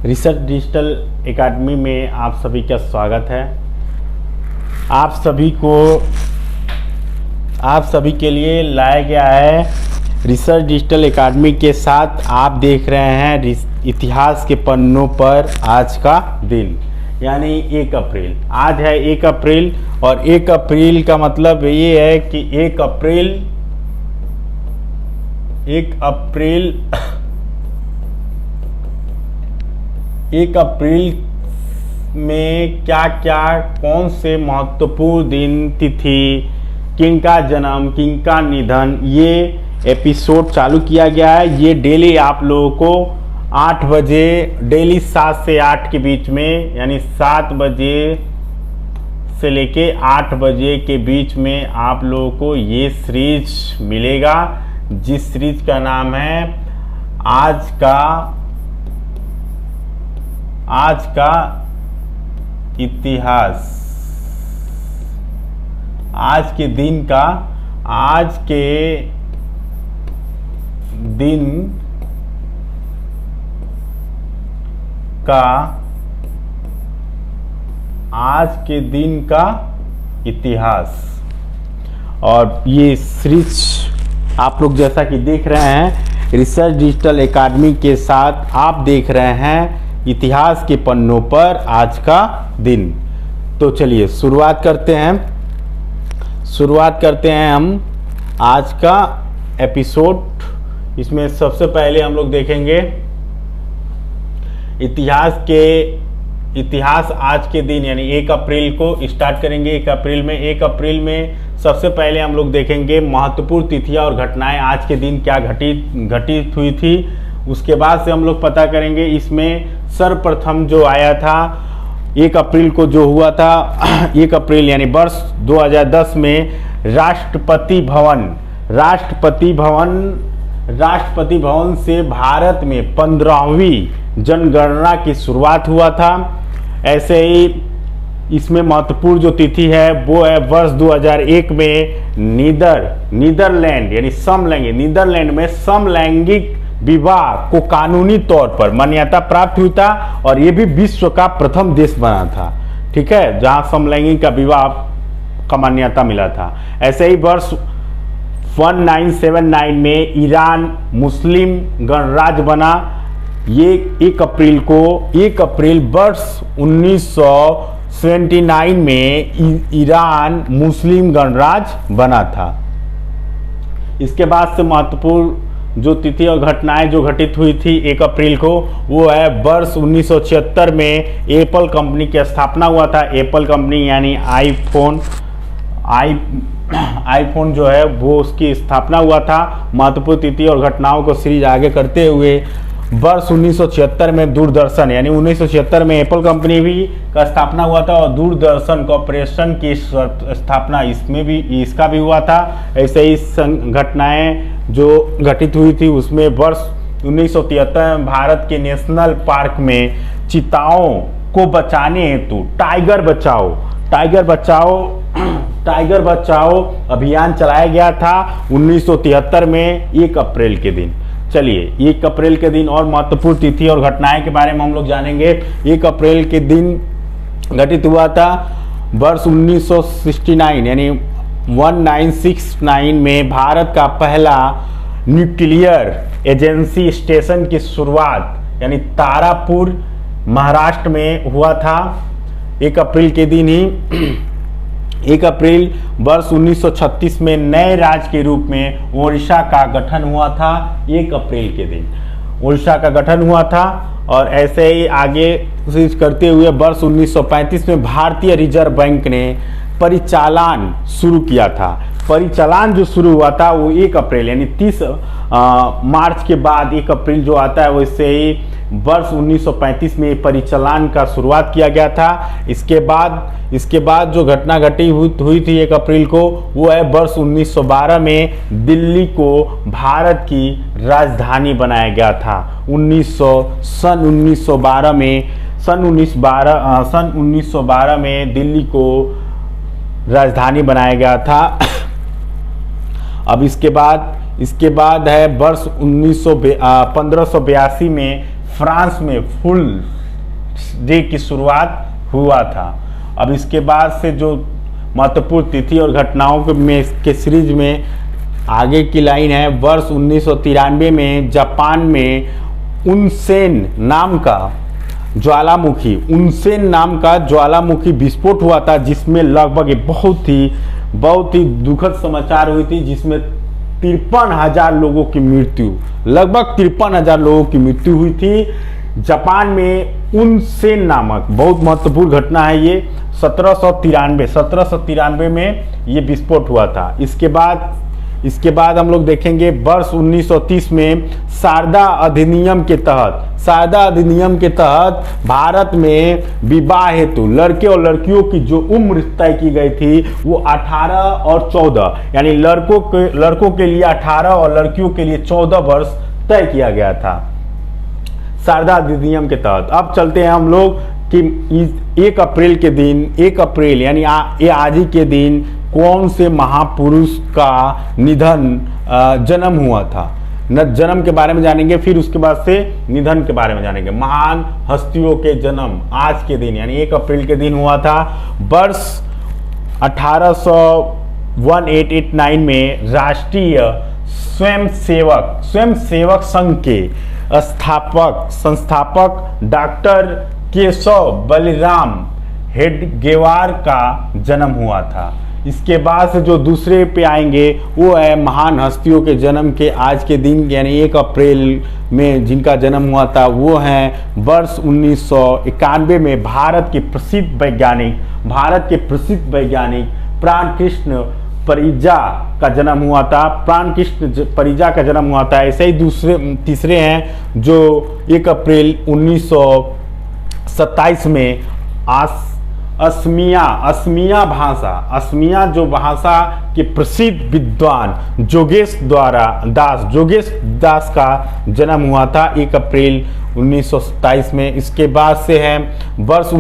Research digital academy में आप सभी का स्वागत है। आप सभी के लिए लाया गया है रिसर्च डिजिटल एकेडमी के साथ। आप देख रहे हैं इतिहास के पन्नों पर आज का दिन, यानी 1 अप्रैल। आज है 1 अप्रैल और 1 अप्रैल का मतलब ये है कि 1 अप्रैल में क्या क्या कौन से महत्वपूर्ण दिन, तिथि, किनका जन्म, किनका निधन, ये एपिसोड चालू किया गया है। ये डेली आप लोगों को 8 बजे, डेली 7 से 8 के बीच में, यानी 7 बजे से लेके 8 बजे के बीच में आप लोगों को ये सीरीज मिलेगा, जिस सीरीज का नाम है आज का इतिहास। आज के दिन का इतिहास। और ये सीरीज आप लोग जैसा कि देख रहे हैं रिसर्च डिजिटल एकेडमी के साथ, आप देख रहे हैं इतिहास के पन्नों पर आज का दिन। तो चलिए शुरुआत करते हैं हम आज का एपिसोड। इसमें सबसे पहले हम लोग देखेंगे इतिहास आज के दिन, यानी 1 अप्रैल को स्टार्ट करेंगे। 1 अप्रैल में सबसे पहले हम लोग देखेंगे महत्वपूर्ण तिथियां और घटनाएं, आज के दिन क्या घटित हुई थी। उसके बाद से हम लोग पता करेंगे इसमें सर्वप्रथम जो आया था 1 अप्रैल को, जो हुआ था 1 अप्रैल यानी वर्ष 2010 में राष्ट्रपति भवन से भारत में 15वीं जनगणना की शुरुआत हुआ था। ऐसे ही इसमें महत्वपूर्ण जो तिथि है वो है वर्ष 2001 में नीदरलैंड में समलैंगिक विवाह को कानूनी तौर पर मान्यता प्राप्त हुई था, और ये भी विश्व का प्रथम देश बना था, ठीक है, जहां समलैंगिक का विवाह का मान्यता मिला था। ऐसे ही वर्ष 1979 में ईरान मुस्लिम गणराज्य बना। ये 1 अप्रैल वर्ष 1979 में ईरान मुस्लिम गणराज्य बना था। इसके बाद से महत्वपूर्ण जो तिथि और घटनाएं जो घटित हुई थी 1 अप्रैल को, वो है वर्ष 1976 में एप्पल कंपनी की स्थापना हुआ था। एप्पल कंपनी यानी आईफोन जो है वो उसकी स्थापना हुआ था। महत्वपूर्ण तिथि और घटनाओं को सीरीज आगे करते हुए वर्ष 1976 में दूरदर्शन, यानी 1976 में एप्पल कंपनी भी का स्थापना हुआ था, और दूरदर्शन कॉर्पोरेशन की स्थापना इसका भी हुआ था। ऐसे ही घटनाएं जो घटित हुई थी उसमें वर्ष 1973 में भारत के नेशनल पार्क में चीताओं को बचाने हेतु टाइगर बचाओ अभियान चलाया गया था 1973 में 1 अप्रैल के दिन। चलिए 1 अप्रैल के दिन और महत्वपूर्ण तिथि और घटनाएं के बारे में हम लोग जानेंगे। 1 अप्रैल के दिन घटित हुआ था वर्ष 1969 यानी 1969 में भारत का पहला न्यूक्लियर एजेंसी स्टेशन की शुरुआत, यानी तारापुर महाराष्ट्र में हुआ था 1 अप्रैल के दिन ही। 1 अप्रैल वर्ष 1936 में नए राज्य के रूप में ओडिशा का गठन हुआ था। 1 अप्रैल के दिन ओडिशा का गठन हुआ था। और ऐसे ही आगे करते हुए वर्ष 1935 में भारतीय रिजर्व बैंक ने परिचालन शुरू किया था। परिचालन जो शुरू हुआ था वो 1 अप्रैल यानी 30 मार्च के बाद 1 अप्रैल जो आता है, वैसे ही वर्ष 1935 में परिचालन का शुरुआत किया गया था। इसके बाद जो घटना हुई थी 1 अप्रैल को, वो है वर्ष 1912 में दिल्ली को भारत की राजधानी बनाया गया था। सन 1912 में दिल्ली को राजधानी बनाया गया था। अब इसके बाद है वर्ष 1582 में फ्रांस में फुल डे की शुरुआत हुआ था। अब इसके बाद से जो महत्वपूर्ण तिथि और घटनाओं के सीरीज में आगे की लाइन है, वर्ष 1993 में जापान में उनसेन नाम का ज्वालामुखी विस्फोट हुआ था, जिसमें लगभग बहुत ही दुखद समाचार हुई थी, जिसमें 53,000 लोगों की मृत्यु, लगभग 53,000 लोगों की मृत्यु हुई थी। जापान में उनसेन नामक बहुत महत्वपूर्ण घटना है ये। 1793 में ये विस्फोट हुआ था। इसके बाद हम लोग देखेंगे वर्ष 1930 में शारदा अधिनियम के तहत भारत में विवाह हेतु लड़के और लड़कियों की जो उम्र तय की गई थी वो 18 और 14, यानी लड़कों के लिए 18 और लड़कियों के लिए 14 वर्ष तय किया गया था शारदा अधिनियम के तहत। अब चलते हैं हम लोग कि 1 अप्रैल यानी ये आज ही के दिन कौन से महापुरुष का जन्म हुआ था। जन्म के बारे में जानेंगे, फिर उसके बाद से निधन के बारे में जानेंगे। महान हस्तियों के जन्म आज के दिन यानी 1 अप्रैल के दिन हुआ था। वर्ष 1889 में राष्ट्रीय स्वयंसेवक संघ के संस्थापक डॉक्टर केशव बलिराम हेडगेवार का जन्म हुआ था। इसके बाद से जो दूसरे पे आएंगे वो है महान हस्तियों के जन्म के आज के दिन यानी 1 अप्रैल में जिनका जन्म हुआ था वो हैं वर्ष 1991 में भारत के प्रसिद्ध वैज्ञानिक प्राणकृष्ण परिजा का जन्म हुआ था। प्राणकृष्ण परिजा का जन्म हुआ था। ऐसे ही तीसरे हैं जो 1 अप्रैल 1927 में असमिया जो भाषा के प्रसिद्ध विद्वान जोगेश दास का जन्म हुआ था 1 अप्रैल 1927 में। इसके बाद से है वर्ष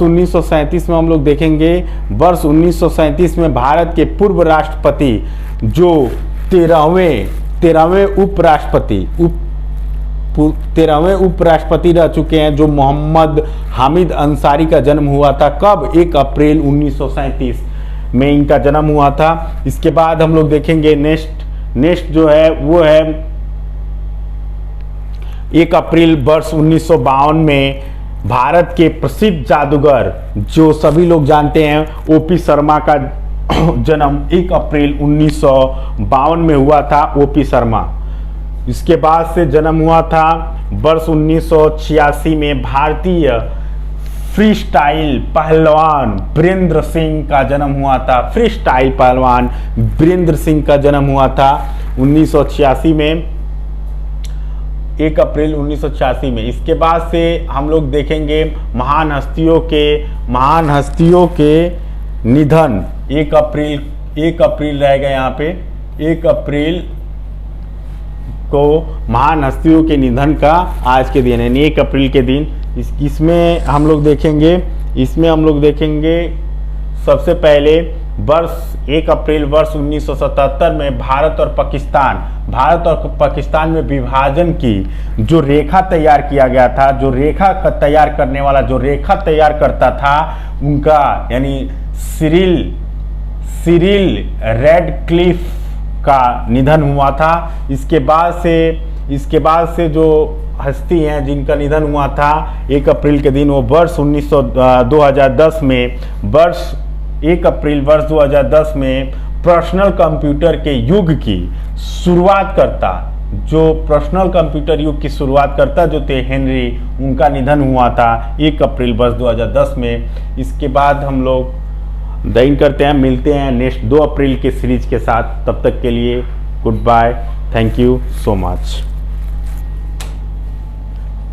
1937 में हम लोग देखेंगे। वर्ष 1937 में भारत के पूर्व राष्ट्रपति जो 13वें उपराष्ट्रपति रह चुके हैं जो मोहम्मद हामिद अंसारी का जन्म हुआ था। कब? 1 अप्रैल 1937 में इनका जन्म हुआ था। इसके बाद हम लोग देखेंगे नेक्स्ट जो है वो है 1 अप्रैल वर्ष 1952 में भारत के प्रसिद्ध जादूगर जो सभी लोग जानते हैं ओपी शर्मा का जन्म 1 अप्रैल 1952 में हुआ था। ओपी शर्मा। इसके बाद से जन्म हुआ था वर्ष 1986 में भारतीय फ्रीस्टाइल पहलवान वीरेंद्र सिंह का जन्म हुआ था। फ्रीस्टाइल पहलवान वीरेंद्र सिंह का जन्म हुआ था 1986 में, 1 अप्रैल 1986 में। इसके बाद से हम लोग देखेंगे महान हस्तियों के निधन 1 अप्रैल रहेगा यहाँ पे। 1 अप्रैल को महान हस्तियों के निधन का आज के दिन है 1 अप्रैल के दिन। इसमें हम लोग देखेंगे सबसे पहले 1 अप्रैल वर्ष 1977 में भारत और पाकिस्तान में विभाजन की जो रेखा तैयार किया गया था, जो रेखा तैयार करने वाला जो रेखा तैयार करता था उनका यानी सिरिल रेडक्लिफ का निधन हुआ था। इसके बाद से जो हस्ती हैं जिनका निधन हुआ था 1 अप्रैल के दिन वो वर्ष 2010 में 1 अप्रैल वर्ष 2010 में पर्सनल कंप्यूटर के युग की शुरुआत करता जो थे हेनरी, उनका निधन हुआ था 1 अप्रैल वर्ष 2010 में। इसके बाद हम लोग दिन करते हैं, मिलते हैं नेक्स्ट 2 अप्रैल के सीरीज के साथ। तब तक के लिए goodbye, thank you so much.